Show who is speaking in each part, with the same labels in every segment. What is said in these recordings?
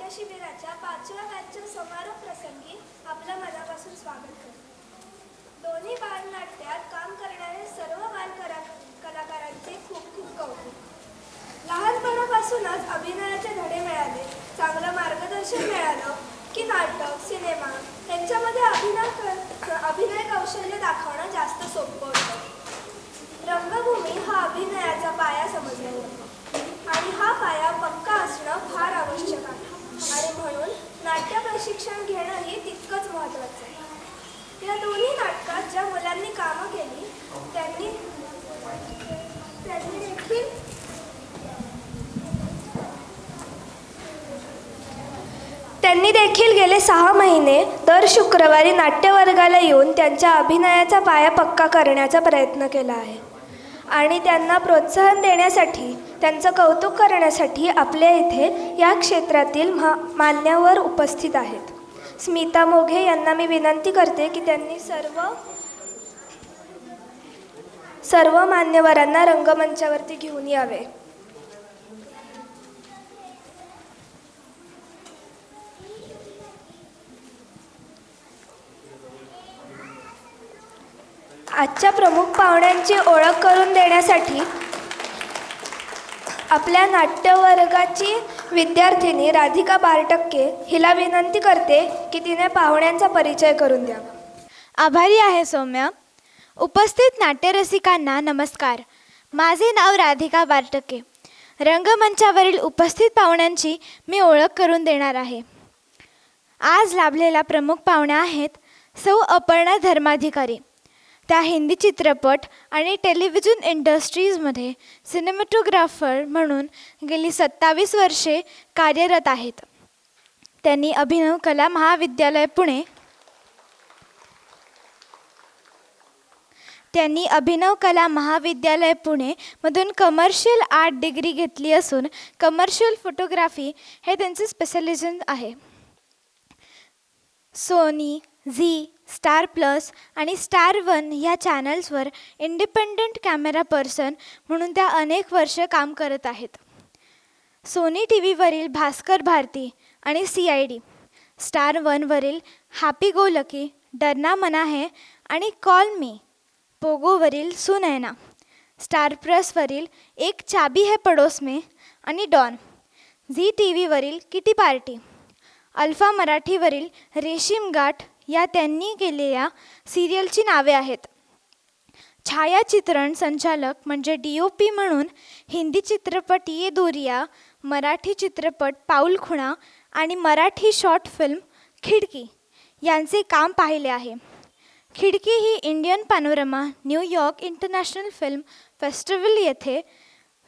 Speaker 1: नाट्य शिबिराच्या 5व्या बॅचच्या समारोप प्रसंगी आपलं मनापासून स्वागत करतो. दोन्ही बालनाट्यात काम करणारे सर्व कलाकारांचे खूप खूप कौतुक. लहानपणापासूनच अभिनयाचे धडे मिळाले, चांगलं मार्गदर्शन मिळालं की नाटक, सिनेमा यांच्यामध्ये अभिनय कौशल्य दाखवणं जास्त सोपं होतं. रंगभूमी हा अभिनयाचा पाया समजला जातो आणि हा पाया पक्का असणं फार आवश्यक आहे आणि म्हणून नाट्य प्रशिक्षण घेणंही तितकंच महत्त्वाचं आहे. या दोन्ही नाटकात ज्या मुलांनी कामं केली त्यांनी देखील गेले 6 महिने दर शुक्रवारी नाट्यवर्गाला येऊन त्यांच्या अभिनयाचा पाया पक्का करण्याचा प्रयत्न केला आहे आणि त्यांना प्रोत्साहन देण्यासाठी, त्यांचं कौतुक करण्यासाठी आपल्या इथे या क्षेत्रातील मान्यवर उपस्थित आहेत. स्मिता मोघे यांना मी विनंती करते की त्यांनी सर्व मान्यवरांना रंगमंचावरती घेऊन यावे. आजच्या प्रमुख पाहुण्यांची ओळख करून देण्यासाठी आपल्या नाट्यवर्गाची विद्यार्थिनी राधिका बारटक्के हिला विनंती करते की तिने पाहुण्यांचा परिचय करून द्यावा.
Speaker 2: आभारी आहे सौम्या. उपस्थित नाट्यरसिकांना नमस्कार. माझे नाव राधिका बारटक्के. रंगमंचावरील उपस्थित पाहुण्यांची मी ओळख करून देणार आहे. आज लाभलेल्या प्रमुख पाहुण्या आहेत सौ अपर्णा धर्माधिकारी. त्या हिंदी चित्रपट आणि टेलिव्हिजन इंडस्ट्रीजमध्ये सिनेमॅटोग्राफर म्हणून गेली 27 वर्षे कार्यरत आहेत. त्यांनी अभिनव कला महाविद्यालय पुणेमधून कमर्शियल आर्ट डिग्री घेतली असून कमर्शियल फोटोग्राफी हे त्यांचे स्पेशलायझेशन आहे. सोनी, झी, स्टार प्लस आणि स्टार वन ह्या चॅनल्सवर इंडिपेंडंट कॅमेरा पर्सन म्हणून त्या अनेक वर्ष काम करत आहेत. सोनी टी व्हीवरील भास्कर भारती आणि CID, स्टार वनवरील happy go lucky, Darna Mana Hai आणि कॉल मी, पोगोवरील सुनैना, स्टार प्लसवरील एक चाबी है पडोस में आणि डॉन, झी TV वरील किटी पार्टी, अल्फा मराठीवरील रेशीम गाठ या त्यांनी केलेल्या सिरियलची नावे आहेत. छायाचित्रण संचालक म्हणजे DOP म्हणून हिंदी चित्रपट ये दूरिया, मराठी चित्रपट पाऊल खुणा आणि मराठी शॉर्ट फिल्म खिडकी यांचे काम पाहिले आहे. खिडकी ही Indian panorama New York international film festival येथे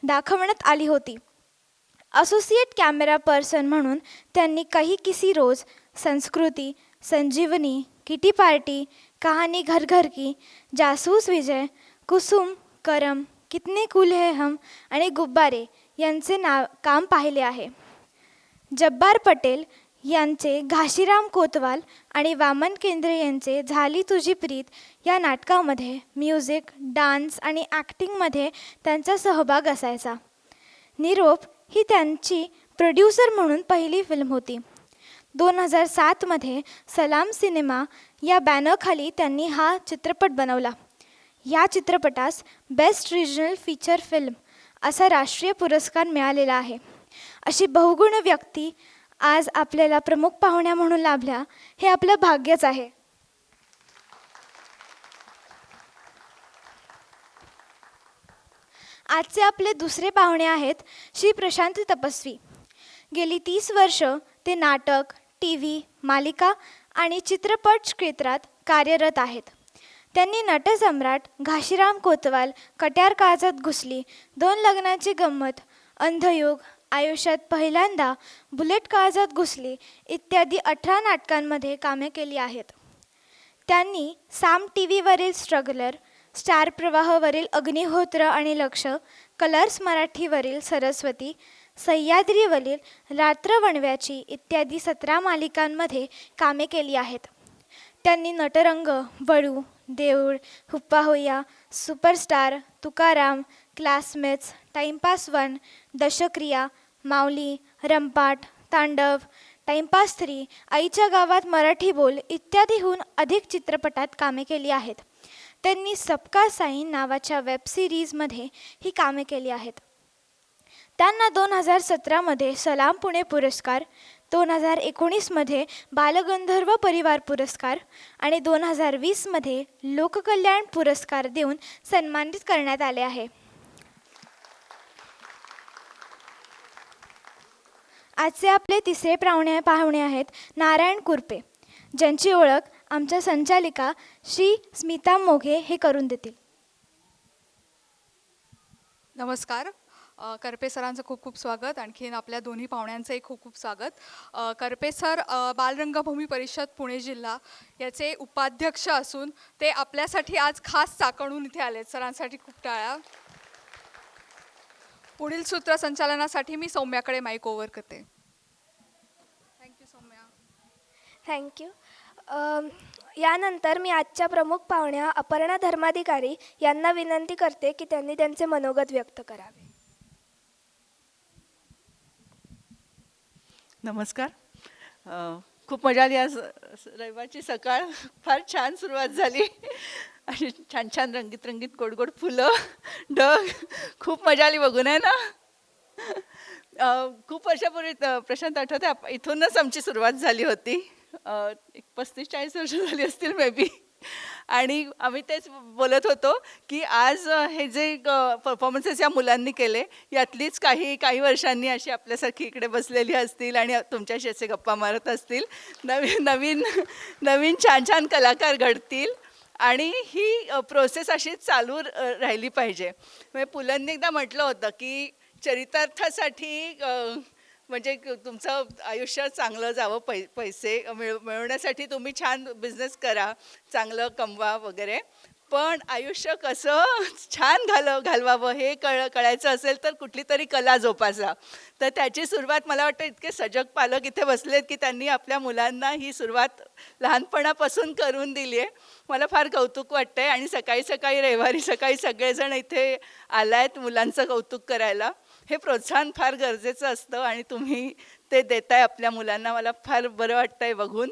Speaker 2: दाखवण्यात आली होती. असोसिएट कॅमेरा पर्सन म्हणून त्यांनी कहीं किसी रोज, संस्कृती, संजीवनी, किटी पार्टी, कहानी घर घर की, जासूस विजय, कुसुम, करम, कितने कूल है हम आणि गुब्बारे यांचे काम पाहिले आहे. जब्बार पटेल यांचे घाशीराम कोतवाल आणि वामन केंद्रे यांचे झाली तुझी प्रीत या नाटकामध्ये म्युझिक, डान्स आणि ॲक्टिंगमध्ये त्यांचा सहभाग असायचा. निरोप ही त्यांची प्रोड्युसर म्हणून पहिली फिल्म होती. 2007मध्ये सलाम सिनेमा या बॅनरखाली त्यांनी हा चित्रपट बनवला. या चित्रपटास बेस्ट रिजनल फीचर फिल्म असा राष्ट्रीय पुरस्कार मिळालेला आहे. अशी बहुगुण व्यक्ती आज आपल्याला प्रमुख पाहुण्या म्हणून लाभल्या हे आपलं भाग्यच आहे. आजचे आपले दुसरे पाहुणे आहेत श्री प्रशांत तपस्वी. गेली 30 वर्ष ते नाटक, TV, मालिका आणि चित्रपट क्षेत्रात कार्यरत आहेत. त्यांनी नटसम्राट, घाशीराम कोतवाल, कट्यार काळजात घुसली, 2 लग्नाची गंमत, अंधयुग, आयुष्यात पहिल्यांदा, बुलेट काळजात घुसली इत्यादी 18 नाटकांमध्ये कामे केली आहेत. त्यांनी साम TVवरील स्ट्रगलर, स्टार प्रवाहवरील अग्निहोत्र आणि लक्ष, कलर्स मराठीवरील सरस्वती, सह्याद्रीवरील रात्रवणव्याची इत्यादी 17 मालिकांमध्ये कामे केली आहेत. त्यांनी नटरंग, बळू, देऊळ, हुप्पा होया, सुपरस्टार, तुकाराम, क्लासमेट्स, टाइमपास 1, दशक्रिया, माऊली, रंपाट, तांडव, टाइमपास 3, आईच्या गावात मराठी बोल इत्यादीहून अधिक चित्रपटात कामे केली आहेत. त्यांनी सबका साईं नावाच्या वेबसिरीजमध्ये ही कामे केली आहेत. त्यांना 2017मध्ये सलाम पुणे पुरस्कार, 2019मध्ये बालगंधर्व परिवार पुरस्कार आणि 2020मध्ये लोककल्याण पुरस्कार देऊन सन्मानित करण्यात आले आहे. आजचे आपले तिसरे पाहुणे आहेत नारायण कुरपे, ज्यांची ओळख आमच्या संचालिका श्री स्मिता मोघे हे करून देतील.
Speaker 3: नमस्कार. करपे सरांचं खूप खूप स्वागत. आणखीन आपल्या दोन्ही पाहुण्यांचंही खूप खूप स्वागत. करपे सर बालरंगभूमी परिषद पुणे जिल्हा याचे उपाध्यक्ष असून ते आपल्यासाठी आज खास चाकणून इथे आले. सरांसाठी खूप टाळ्या. पुढील सूत्रसंचालनासाठी मी सौम्याकडे माईक ओव्हर करते. थँक्यू सौम्या.
Speaker 1: थँक्यू. यानंतर मी आजच्या प्रमुख पाहुण्या अपर्णा धर्माधिकारी यांना विनंती करते की त्यांनी त्यांचे मनोगत व्यक्त करावे.
Speaker 4: नमस्कार. खूप मजा आली. आज रविवारची सकाळ फार छान सुरुवात झाली. अशी छान छान रंगीत रंगीत गोड गोड फुलं, ढग, खूप मजा आली बघून आहे ना. खूप वर्षापूर्वी प्रशांत आठवते इथूनच आमची सुरुवात झाली होती. एक 35-40 वर्ष झाली असतील मे बी. आणि आम्ही तेच बोलत होतो की आज हे जे परफॉर्मन्सेस या मुलांनी केले यातलीच काही वर्षांनी अशी आपल्यासारखी इकडे बसलेली असतील आणि तुमच्याशी असे गप्पा मारत असतील. नवीन छान छान कलाकार घडतील आणि ही प्रोसेस अशीच चालू राहिली पाहिजे. म्हणजे पुलंनी एकदा म्हटलं होतं की चरितार्थासाठी म्हणजे तुमचं आयुष्य चांगलं जावं, पैसे मिळवण्यासाठी तुम्ही छान बिझनेस करा, चांगलं कमवा वगैरे, पण आयुष्य कसं छान घालवावं हे कळायचं असेल तर कुठली तरी कला जोपासा. तर त्याची सुरुवात मला वाटतं इतके सजग पालक इथे बसलेत की त्यांनी आपल्या मुलांना ही सुरुवात लहानपणापासून करून दिली आहे. मला फार कौतुक वाटतं आहे. आणि सकाळी रविवारी सकाळी सगळेजण इथे आलायत मुलांचं कौतुक करायला. हे प्रोत्साहन फार गरजेचं असतं आणि तुम्ही ते देताय आपल्या मुलांना. मला फार बरं वाटतं आहे बघून.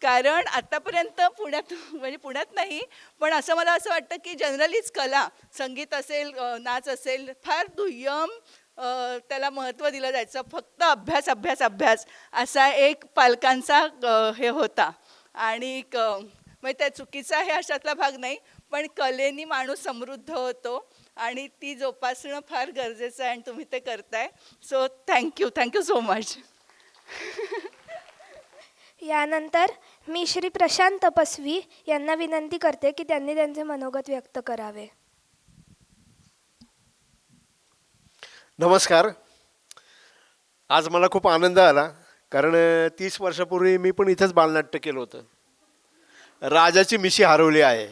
Speaker 4: कारण आत्तापर्यंत पुण्यात नाही पण मला असं वाटतं की जनरलीच कला, संगीत असेल, नाच असेल, फार दुय्यम त्याला महत्त्व दिलं जायचं. फक्त अभ्यास अभ्यास अभ्यास असा एक पालकांचा हे होता. आणि म्हणजे त्या चुकीचा आहे अशातला भाग नाही, पण कलेनी माणूस समृद्ध होतो आणि ती जोपासणं फार गरजेचं आहे आणि तुम्ही ते करताय. So thank you so much.
Speaker 1: यानंतर मी श्री प्रशांत तपस्वी यांना विनंती करते की त्यांनी त्यांचे मनोगत व्यक्त करावे.
Speaker 5: नमस्कार. आज मला खूप आनंद आला कारण 30 वर्षापूर्वी मी पण इथंच बालनाट्य केलं होतं. राजाची मिशी हरवली आहे.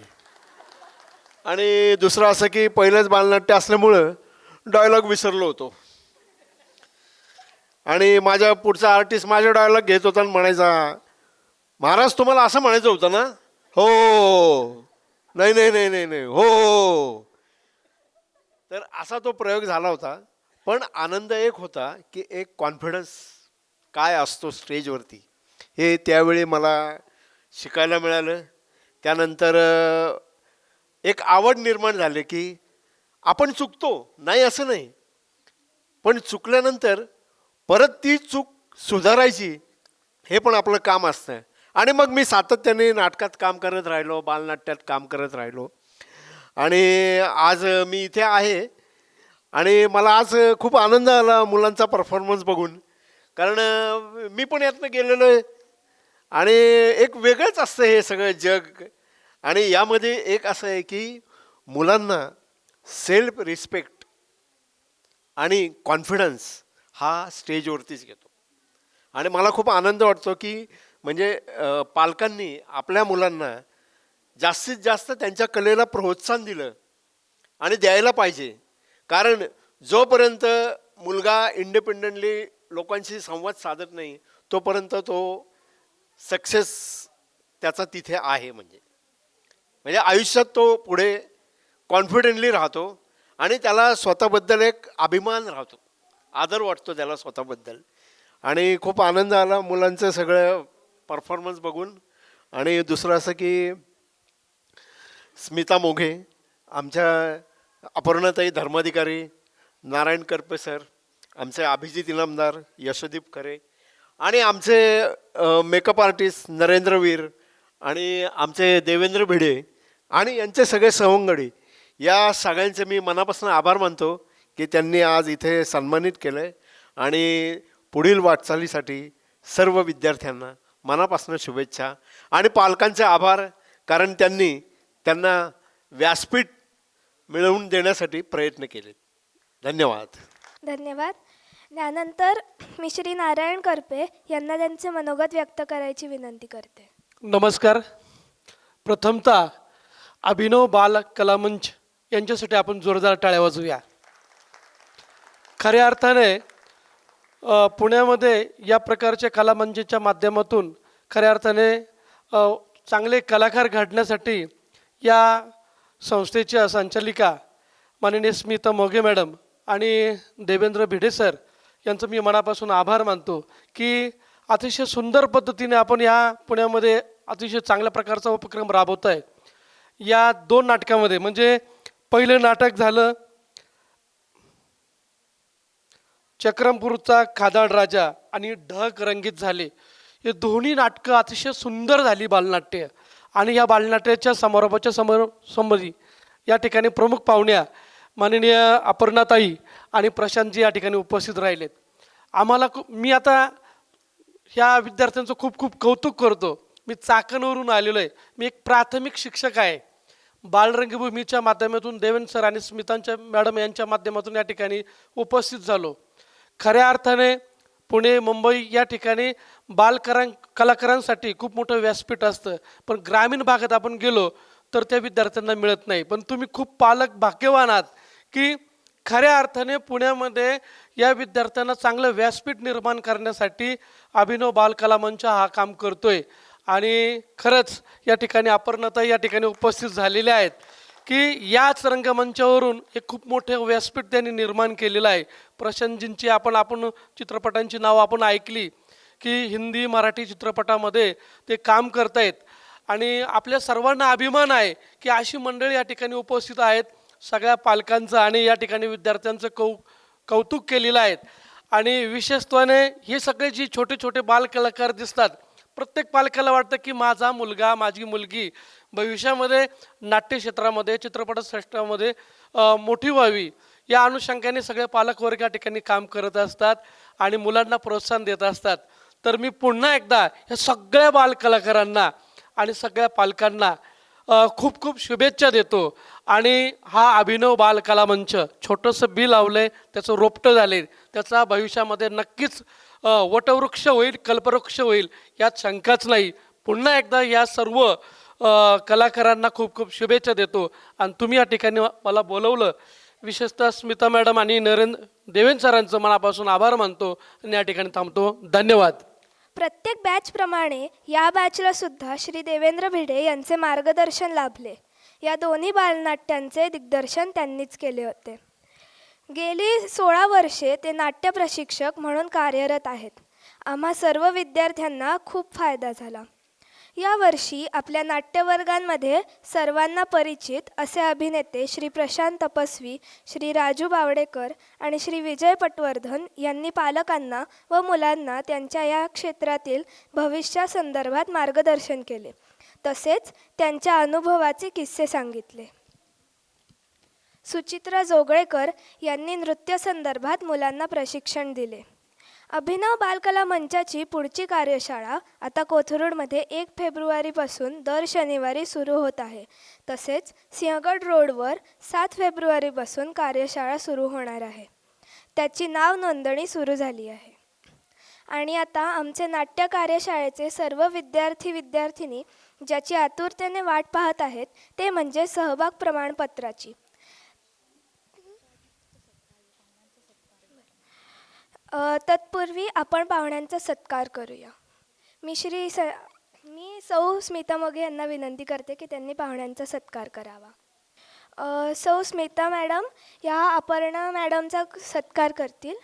Speaker 5: आणि दुसरं असं की पहिलंच बालनाट्य असल्यामुळं डायलॉग विसरलो होतो. आणि माझ्या पुढचा आर्टिस्ट माझा डायलॉग घेत होता आणि म्हणायचा, महाराज तुम्हाला असं म्हणायचं होतं ना? हो. नाही हो. तर असा तो प्रयोग झाला होता. पण आनंद एक होता की एक कॉन्फिडन्स काय असतो स्टेजवरती हे त्यावेळी मला शिकायला मिळालं. त्यानंतर एक आवड निर्माण झाली की आपण चुकतो, नाही असं नाही, पण चुकल्यानंतर परत ती चूक सुधारायची हे पण आपलं काम असतं. आणि मग मी सातत्याने नाटकात काम करत राहिलो, बालनाट्यात काम करत राहिलो आणि आज मी इथे आहे. आणि मला आज खूप आनंद आला मुलांचा परफॉर्मन्स बघून, कारण मी पण यातनं गेलेलो आहे आणि एक वेगळंच असतं हे सगळं जग. आणि यामध्ये एक असं आहे की मुलांना सेल्फ रिस्पेक्ट आणि कॉन्फिडन्स हा स्टेजवरतीच घेतो. आणि मला खूप आनंद वाटतो की म्हणजे पालकांनी आपल्या मुलांना जास्तीत जास्त त्यांच्या कलेला प्रोत्साहन दिलं आणि द्यायला पाहिजे. कारण जोपर्यंत मुलगा इंडिपेंडेंटली लोकांशी संवाद साधत नाही तोपर्यंत तो सक्सेस त्याचा तिथे आहे. म्हणजे आयुष्यात तो पुढे कॉन्फिडेंटली राहतो आणि त्याला स्वतःबद्दल एक अभिमान राहतो, आदर वाटतो त्याला स्वतःबद्दल. आणि खूप आनंद आला मुलांचं सगळं परफॉर्मन्स बघून. आणि दुसरं असं की स्मिता मोघे, आमच्या अपर्णाताई धर्माधिकारी, नारायण करपे सर, आमचे अभिजित इनामदार यशदीप खरे आणि आमचे मेकअप आर्टिस्ट नरेंद्रवीर आणि आमचे देवेंद्र भिडे आणि यांचे सगळे सवंगडी, या सगळ्यांचे मी मनापासून आभार मानतो की त्यांनी आज इथे सन्मानित केलं आहे. आणि पुढील वाटचालीसाठी सर्व विद्यार्थ्यांना मनापासून शुभेच्छा आणि पालकांचे आभार, कारण त्यांना व्यासपीठ मिळवून देण्यासाठी प्रयत्न केले. धन्यवाद.
Speaker 1: धन्यवाद. त्यानंतर मी श्री नारायण करपे यांना त्यांचे मनोगत व्यक्त करायची विनंती करते.
Speaker 6: नमस्कार. प्रथमतः अभिनव बाल कलामंच यांच्यासाठी आपण जोरदार टाळ्या वाजवूया. खऱ्या अर्थाने पुण्यामध्ये या प्रकारच्या कलामंचाच्या माध्यमातून खऱ्या अर्थाने चांगले कलाकार घडण्यासाठी या संस्थेच्या संचालिका माननीय स्मिता मोघे मॅडम आणि देवेंद्र भिडे सर यांचं मी मनापासून आभार मानतो की अतिशय सुंदर पद्धतीने आपण या पुण्यामध्ये अतिशय चांगल्या प्रकारचा उपक्रम राबवत आहे. या 2 नाटकामध्ये म्हणजे पहिलं नाटक झालं चक्रमपूरचा खादाड राजा आणि ढग रंगीत झाले. हे दोन्ही नाटकं अतिशय सुंदर झाली बालनाट्य. आणि या बालनाट्याच्या समारोपाच्या समोरी या ठिकाणी प्रमुख पाहुण्या माननीय अपर्णाताई आणि प्रशांतजी या ठिकाणी उपस्थित राहिलेत. मी आता ह्या विद्यार्थ्यांचं खूप खूप कौतुक करतो. मी चाकणवरून आलेलो आहे. मी एक प्राथमिक शिक्षक आहे. बालरंगभूमीच्या माध्यमातून देवेंद्र सर आणि स्मितांच्या मॅडम यांच्या माध्यमातून या ठिकाणी उपस्थित झालो. खऱ्या अर्थाने पुणे मुंबई या ठिकाणी कलाकारांसाठी खूप मोठं व्यासपीठ असतं, पण ग्रामीण भागात आपण गेलो तर त्या विद्यार्थ्यांना मिळत नाही. पण तुम्ही खूप पालक भाग्यवान आहात की खऱ्या अर्थाने पुण्यामध्ये या विद्यार्थ्यांना चांगलं व्यासपीठ निर्माण करण्यासाठी अभिनव बालकला मंच हा काम करतोय. आणि खरंच या ठिकाणी अपर्णाताई या ठिकाणी उपस्थित झालेल्या आहेत की याच रंगमंचावरून एक खूप मोठे व्यासपीठ त्यांनी निर्माण केलेलं आहे. प्रशांतजींची आपण चित्रपटांची नावं आपण ऐकली की हिंदी मराठी चित्रपटामध्ये ते काम करतायत. आणि आपल्या सर्वांना अभिमान आहे की अशी मंडळी या ठिकाणी उपस्थित आहेत. सगळ्या पालकांचं आणि या ठिकाणी विद्यार्थ्यांचं कौतुक केलेलं आहे. आणि विशेषत्वाने हे सगळे जी छोटे छोटे बालकलाकार दिसतात, प्रत्येक पालकाला वाटतं की माझा मुलगा माझी मुलगी भविष्यामध्ये नाट्यक्षेत्रामध्ये चित्रपटसृष्टीमध्ये मोठी व्हावी या अनुषंगाने सगळे पालकवर्ग या ठिकाणी काम करत असतात आणि मुलांना प्रोत्साहन देत असतात. तर मी पुन्हा एकदा ह्या सगळ्या बालकलाकारांना आणि सगळ्या पालकांना खूप खूप शुभेच्छा देतो. आणि हा अभिनव बालकला मंच छोटंसं बी लावलंय, त्याचं रोपटं झाले, त्याचा भविष्यामध्ये नक्कीच वटवृक्ष होईल, कल्पवृक्ष होईल यात शंकाच नाही. पुन्हा एकदा या सर्व कलाकारांना खूप खूप शुभेच्छा देतो. आणि तुम्ही या ठिकाणी मला बोलवलं, विशेषतः स्मिता मॅडम आणि देवेंद्र सरांचं मनापासून आभार मानतो आणि या ठिकाणी थांबतो. धन्यवाद.
Speaker 1: प्रत्येक बॅचप्रमाणे या बॅचला सुद्धा श्री देवेंद्र भिडे यांचे मार्गदर्शन लाभले. या दोन्ही बालनाट्यांचे दिग्दर्शन त्यांनीच केले होते. गेली 16 वर्षे ते नाट्य प्रशिक्षक म्हणून कार्यरत आहेत. आम्हा सर्व विद्यार्थ्यांना खूप फायदा झाला. यावर्षी आपल्या नाट्यवर्गांमध्ये सर्वांना परिचित असे अभिनेते श्री प्रशांत तपस्वी, श्री राजू बावडेकर आणि श्री विजय पटवर्धन यांनी पालकांना व मुलांना त्यांच्या या क्षेत्रातील भविष्यासंदर्भात मार्गदर्शन केले. तसेच त्यांच्या अनुभवाचे किस्से सांगितले. सुचित्रा जोगळेकर यांनी नृत्यासंदर्भात मुलांना प्रशिक्षण दिले. अभिनव बालकला मंचाची पुढची कार्यशाळा आता कोथरूडमध्ये 1 फेब्रुवारीपासून दर शनिवारी सुरू होत आहे. तसेच सिंहगड रोडवर 7 फेब्रुवारीपासून कार्यशाळा सुरू होणार आहे. त्याची नाव नोंदणी सुरू झाली आहे. आणि आता आमचे नाट्य कार्यशाळेचे सर्व विद्यार्थी-विद्यार्थिनी ज्याची आतुरतेने वाट पाहत आहेत ते म्हणजे सहभाग प्रमाणपत्राची. तत्पूर्वी आपण पाहुण्यांचा सत्कार करूया. मी सौ स्मिता मोघे यांना विनंती करते की त्यांनी पाहुण्यांचा सत्कार करावा. सौ स्मिता मॅडम या अपर्णा मॅडमचा सत्कार करतील.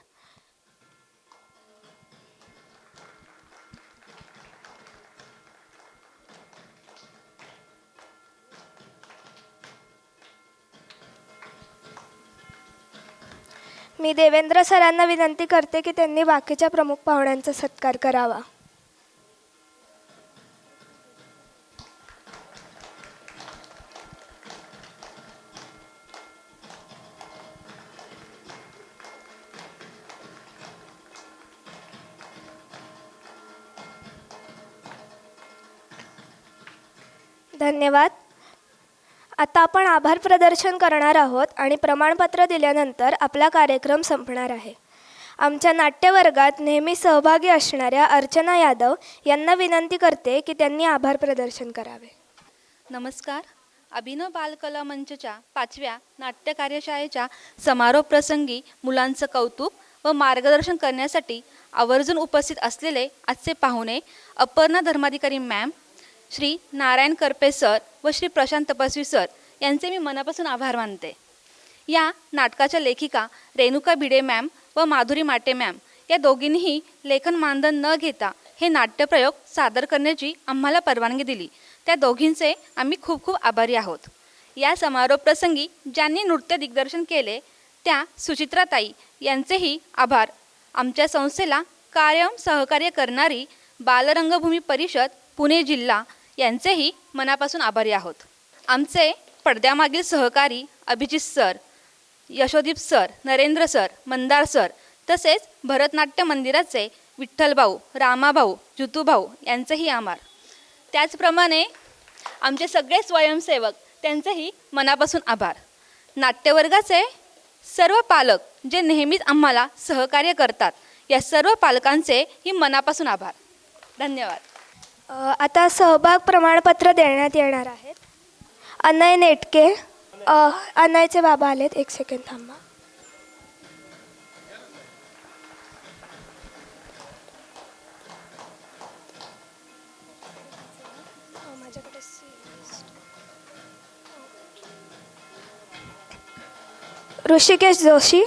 Speaker 1: मी देवेंद्र सरांना विनंती करते की त्यांनी बाकीच्या प्रमुख पाहुण्यांचा सत्कार करावा. धन्यवाद. आता आपण आभार प्रदर्शन करणार आहोत आणि प्रमाणपत्र दिल्यानंतर आपला कार्यक्रम संपणार आहे. आमच्या नाट्यवर्गात नेहमी सहभागी असणाऱ्या अर्चना यादव यांना विनंती करते की त्यांनी आभार प्रदर्शन करावे.
Speaker 7: नमस्कार. अभिनव बालकला मंचच्या 5व्या नाट्य कार्यशाळेच्या समारोप प्रसंगी मुलांचं कौतुक व मार्गदर्शन करण्यासाठी आवर्जून उपस्थित असलेले आजचे पाहुणे अपर्णा धर्माधिकारी मॅम, श्री नारायण करपे सर व श्री प्रशांत तपस्वी सर यांचे मी मनापासून आभार मानते. या नाटकाच्या लेखिका रेणुका भिडे मॅम व माधुरी माटे मॅम या दोघींनीही लेखन मानधन न घेता हे नाट्यप्रयोग सादर करण्याची आम्हाला परवानगी दिली. त्या दोघींचे आम्ही खूप खूप आभारी आहोत. या समारोप प्रसंगी ज्यांनी नृत्य दिग्दर्शन केले त्या सुचित्राताई यांचेही आभार. आमच्या संस्थेला कायम सहकार्य करणारी बालरंगभूमी परिषद पुणे जिल्हा यांचेही मनापासून आभारी आहोत. आमचे पडद्यामागील सहकारी Abhijit sir, Yashodeep sir, Narendra sir, Mandar sir तसेच भरतनाट्य मंदिराचे विठ्ठलभाऊ, रामाभाऊ, जुतूभाऊ यांचेही आभार. त्याचप्रमाणे आमचे सगळे स्वयंसेवक त्यांचेही मनापासून आभार. नाट्यवर्गाचे सर्व पालक जे नेहमीच आम्हाला सहकार्य करतात या सर्व पालकांचेही मनापासून आभार. धन्यवाद.
Speaker 1: आता सहभाग प्रमाणपत्र देण्यात येणार आहेत. अनय नेटके, अनयचे बाबा आलेत, एक सेकंड थांबा. माझ्याकडे ऋषिकेश जोशी,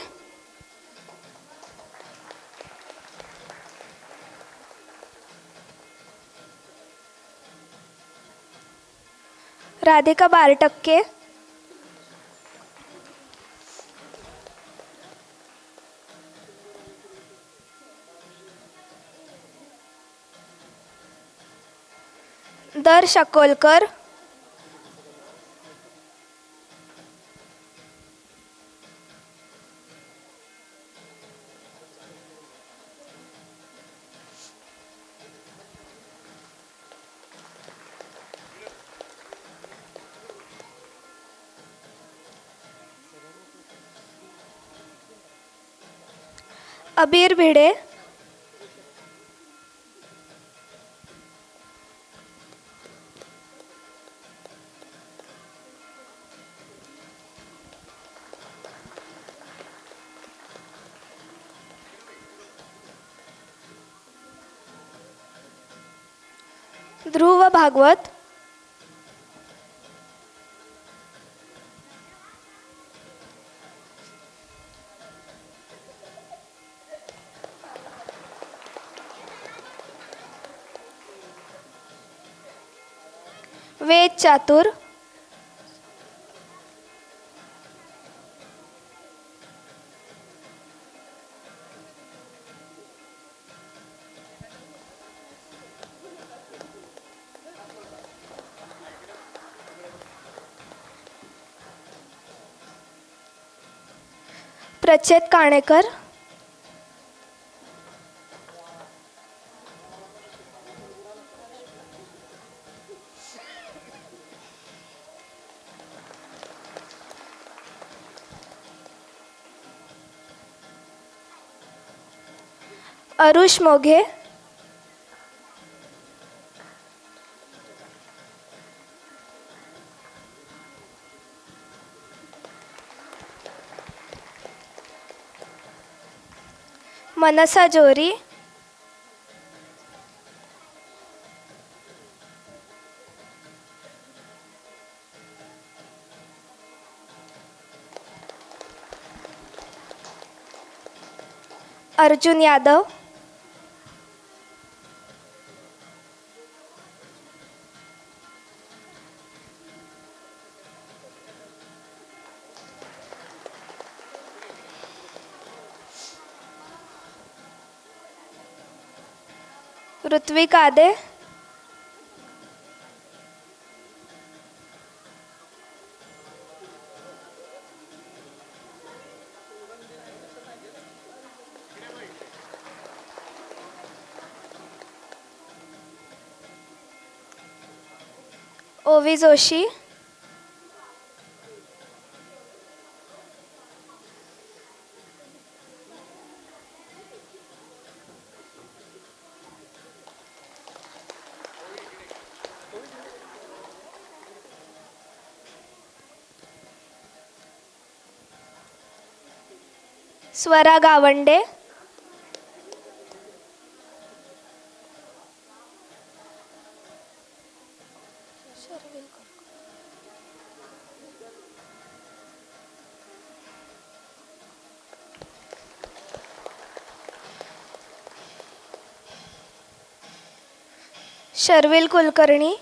Speaker 1: राधिका बारटक्के, दर शकोलकर, अबीर भिडे, ध्रुव भागवत, वेद चातुर, प्रचेत काणेकर, अरुष मोघे, मनसा जोरी, अर्जुन यादव, ऋत्वी कादे, ओवी जोशी, स्वरा गावंडे, शर्विल कुलकर्णी,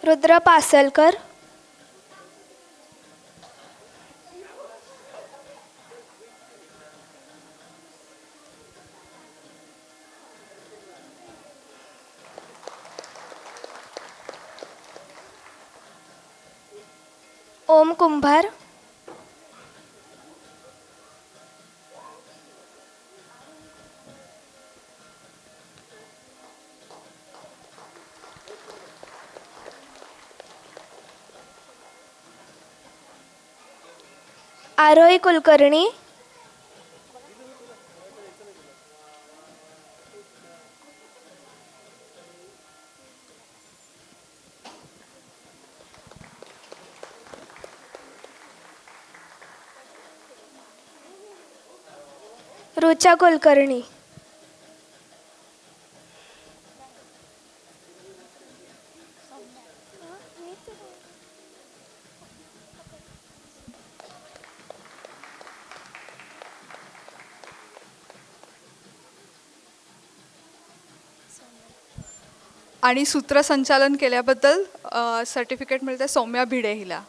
Speaker 1: रुद्र पासलकर, ओम कुंभार, आरोही कुलकर्णी, रुचा कुलकर्णी,
Speaker 3: आणि सूत्रसंचालन केल्याबद्दल सर्टिफिकेट मिळते सौम्या भिडे हिला.